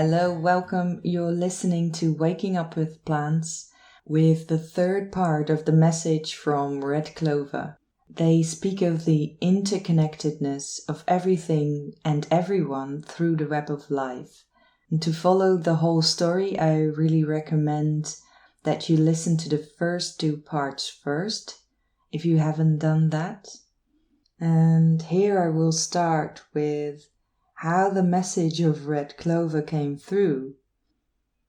Hello, welcome. You're listening to Waking Up with Plants with the third part of the message from Red Clover. They speak of the interconnectedness of everything and everyone through the web of life. And to follow the whole story, I really recommend that you listen to the first two parts first, if you haven't done that. And here I will start with how the message of Red Clover came through.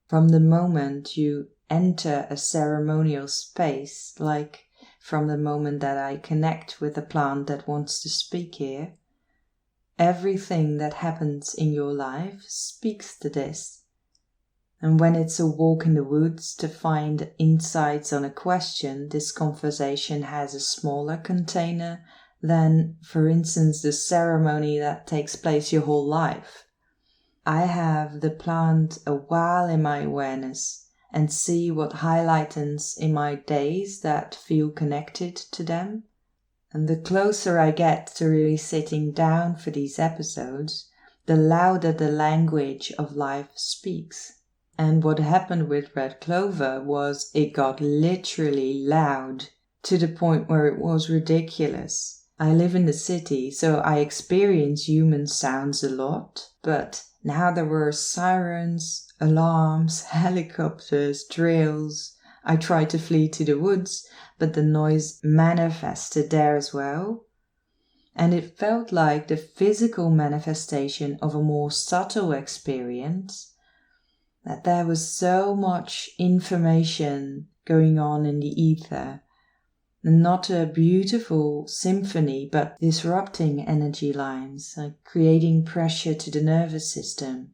From the moment you enter a ceremonial space, like from the moment that I connect with the plant that wants to speak here, everything that happens in your life speaks to this. And when it's a walk in the woods to find insights on a question, this conversation has a smaller container than, for instance, the ceremony that takes place your whole life. I have the plant a while in my awareness and see what highlights in my days that feel connected to them. And the closer I get to really sitting down for these episodes, the louder the language of life speaks. And what happened with Red Clover was it got literally loud to the point where it was ridiculous. I live in the city, so I experience human sounds a lot, but now there were sirens, alarms, helicopters, drills. I tried to flee to the woods, but the noise manifested there as well. And it felt like the physical manifestation of a more subtle experience, that there was so much information going on in the ether. Not a beautiful symphony, but disrupting energy lines, like creating pressure to the nervous system.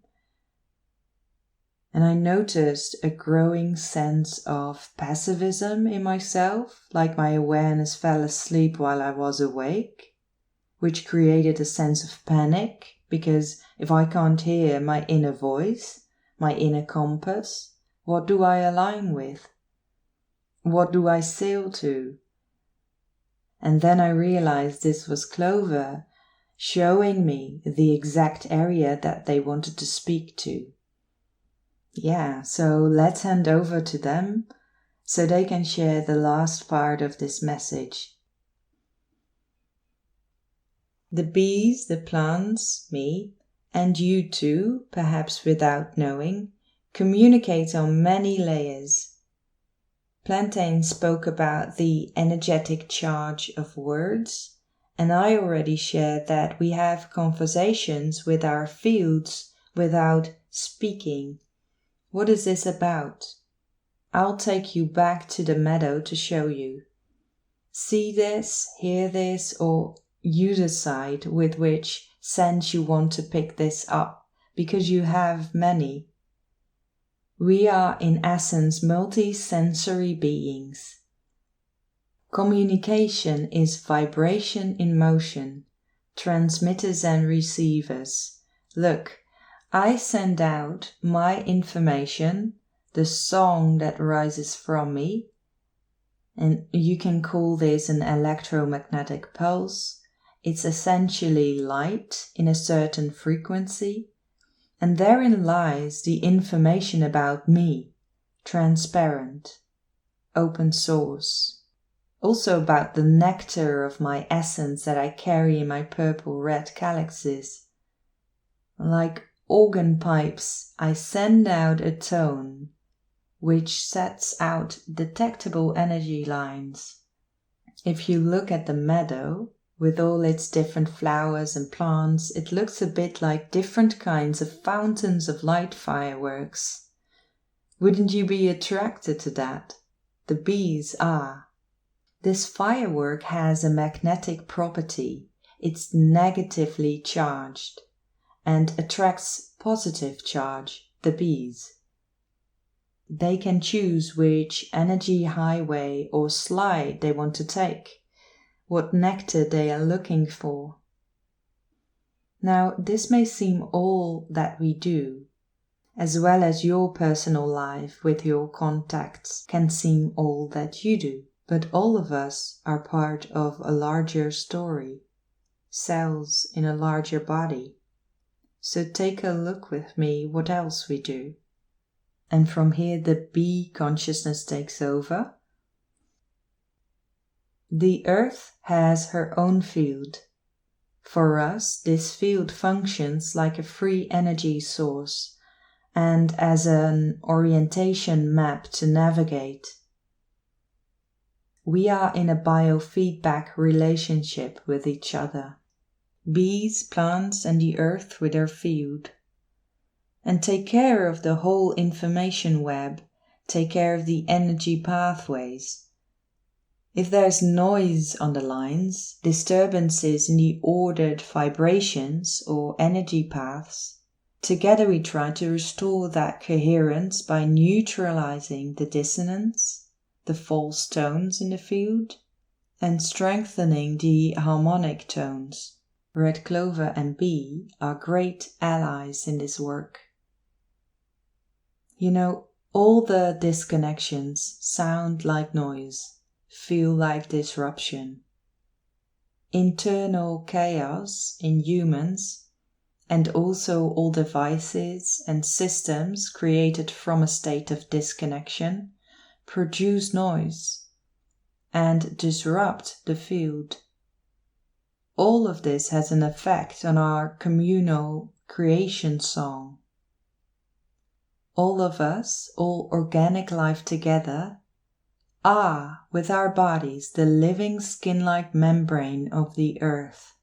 And I noticed a growing sense of passivism in myself, like my awareness fell asleep while I was awake, which created a sense of panic, because if I can't hear my inner voice, my inner compass, what do I align with? What do I sail to? And then I realized this was Clover showing me the exact area that they wanted to speak to. Yeah, so let's hand over to them so they can share the last part of this message. The bees, the plants, me, and you too, perhaps without knowing, communicate on many layers. Plantain spoke about the energetic charge of words, and I already shared that we have conversations with our fields without speaking. What is this about? I'll take you back to the meadow to show you. See this, hear this, or you decide with which sense you want to pick this up, because you have many. We are in essence multi-sensory beings. Communication is vibration in motion, transmitters and receivers. Look, I send out my information, the song that rises from me, and you can call this an electromagnetic pulse. It's essentially light in a certain frequency. And therein lies the information about me, transparent, open source. Also about the nectar of my essence that I carry in my purple-red calyxes. Like organ pipes, I send out a tone, which sets out detectable energy lines. If you look at the meadow, with all its different flowers and plants, it looks a bit like different kinds of fountains of light fireworks. Wouldn't you be attracted to that? The bees are. This firework has a magnetic property. It's negatively charged and attracts positive charge, the bees. They can choose which energy highway or slide they want to take, what nectar they are looking for. Now, this may seem all that we do, as well as your personal life with your contacts can seem all that you do, but all of us are part of a larger story, cells in a larger body. So take a look with me what else we do. And from here the bee consciousness takes over. The earth has her own field. For us, this field functions like a free energy source and as an orientation map to navigate. We are in a biofeedback relationship with each other. Bees, plants and the earth with their field. And take care of the whole information web, take care of the energy pathways. If there's noise on the lines, disturbances in the ordered vibrations or energy paths, together we try to restore that coherence by neutralizing the dissonance, the false tones in the field, and strengthening the harmonic tones. Red clover and bee are great allies in this work. You know, all the disconnections sound like noise, feel like disruption. Internal chaos in humans, and also all devices and systems created from a state of disconnection, produce noise and disrupt the field. All of this has an effect on our communal creation song. All of us, all organic life together, are, with our bodies, the living skin-like membrane of the earth.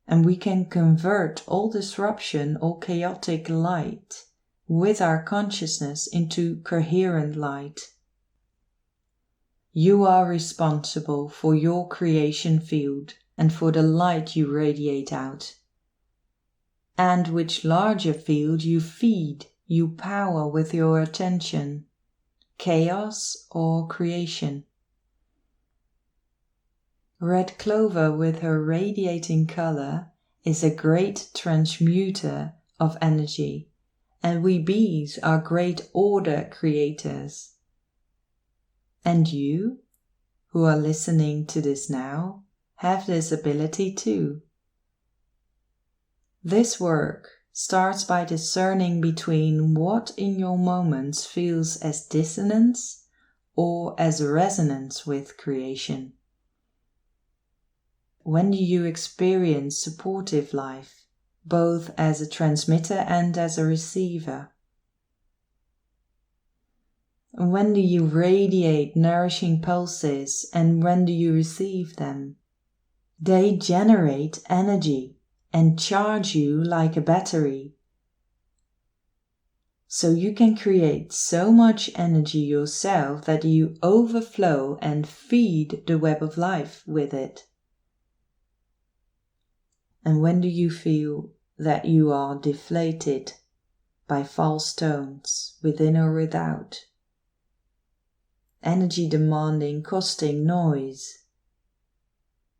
And we can convert all disruption, all chaotic light, with our consciousness into coherent light. You are responsible for your creation field and for the light you radiate out. And which larger field you feed, you power with your attention, chaos or creation. Red clover with her radiating color is a great transmuter of energy, and we bees are great order creators. And you, who are listening to this now, have this ability too. This work starts by discerning between what in your moments feels as dissonance or as resonance with creation. When do you experience supportive life, both as a transmitter and as a receiver? When do you radiate nourishing pulses and when do you receive them? They generate energy and charge you like a battery. So you can create so much energy yourself that you overflow and feed the web of life with it. And when do you feel that you are deflated by false tones, within or without? Energy demanding, costing noise.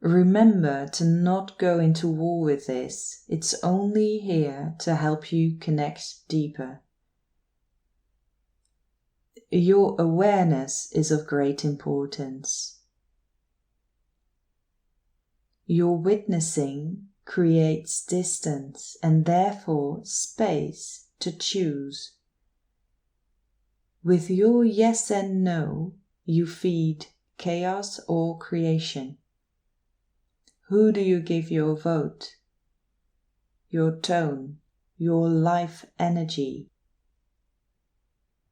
Remember to not go into war with this. It's only here to help you connect deeper. Your awareness is of great importance. Your witnessing creates distance and therefore space to choose. With your yes and no, you feed chaos or creation. Who do you give your vote, your tone, your life energy?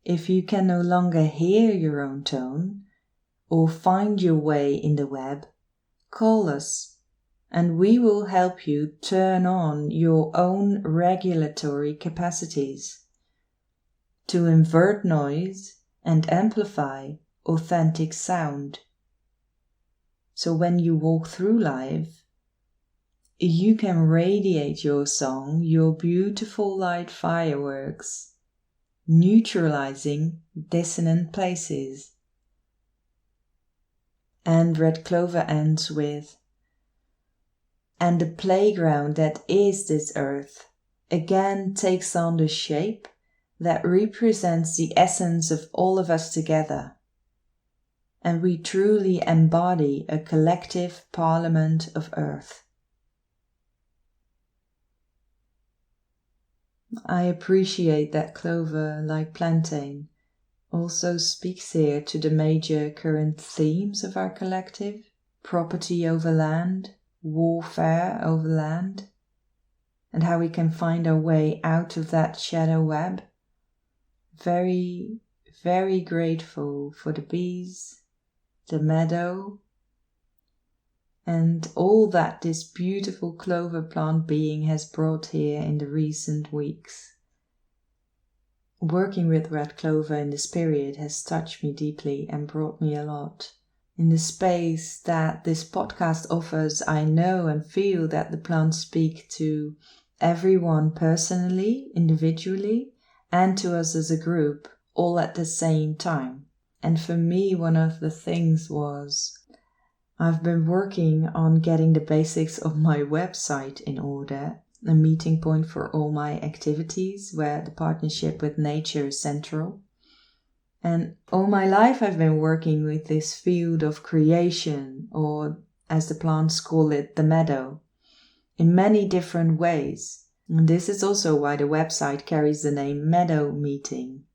If you can no longer hear your own tone or find your way in the web, call us and we will help you turn on your own regulatory capacities to invert noise and amplify authentic sound. So when you walk through life, you can radiate your song, your beautiful light fireworks, neutralizing dissonant places. And Red Clover ends with, and the playground that is this earth again takes on the shape that represents the essence of all of us together. And we truly embody a collective parliament of earth. I appreciate that Clover, like plantain, also speaks here to the major current themes of our collective: property over land, warfare over land, and how we can find our way out of that shadow web. Very, very grateful for the bees, the meadow, and all that this beautiful clover plant being has brought here in the recent weeks. Working with red clover in this period has touched me deeply and brought me a lot. In the space that this podcast offers, I know and feel that the plants speak to everyone personally, individually, and to us as a group, all at the same time. And for me, one of the things was, I've been working on getting the basics of my website in order, a meeting point for all my activities where the partnership with nature is central. And all my life I've been working with this field of creation, or as the plants call it, the meadow, in many different ways. And this is also why the website carries the name Meadow Meeting.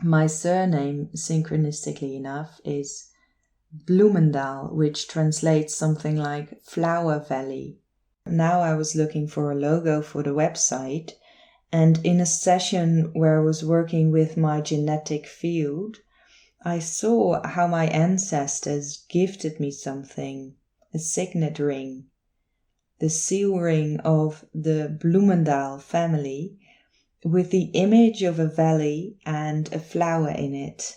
My surname, synchronistically enough, is Bloemendaal, which translates something like Flower Valley. Now I was looking for a logo for the website, and in a session where I was working with my genetic field, I saw how my ancestors gifted me something, a signet ring, the seal ring of the Bloemendaal family, with the image of a valley and a flower in it,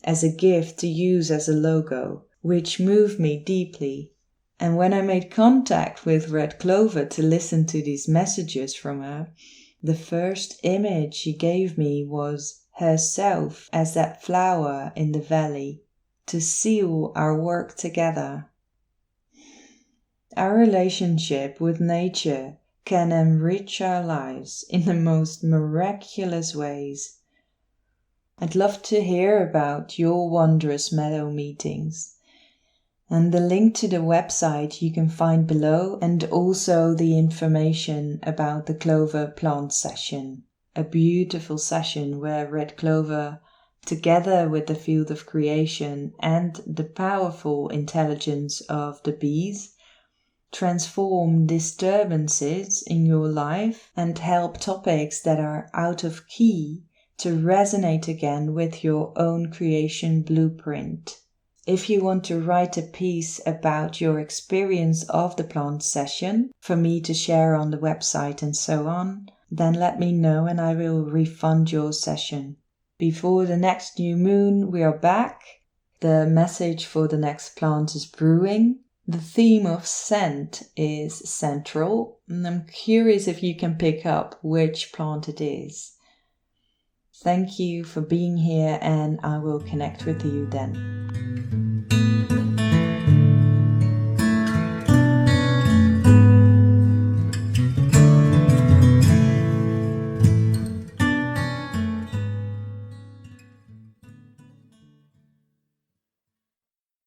as a gift to use as a logo, which moved me deeply. And when I made contact with Red Clover to listen to these messages from her, the first image she gave me was herself as that flower in the valley, to seal our work together. Our relationship with nature can enrich our lives in the most miraculous ways. I'd love to hear about your wondrous meadow meetings. And the link to the website you can find below, and also the information about the Clover plant session. A beautiful session where Red Clover, together with the field of creation and the powerful intelligence of the bees, transform disturbances in your life and help topics that are out of key to resonate again with your own creation blueprint. If you want to write a piece about your experience of the plant session for me to share on the website and so on, then let me know and I will refund your session. Before the next new moon, we are back. The message for the next plant is brewing. The theme of scent is central, and I'm curious if you can pick up which plant it is. Thank you for being here, and I will connect with you then.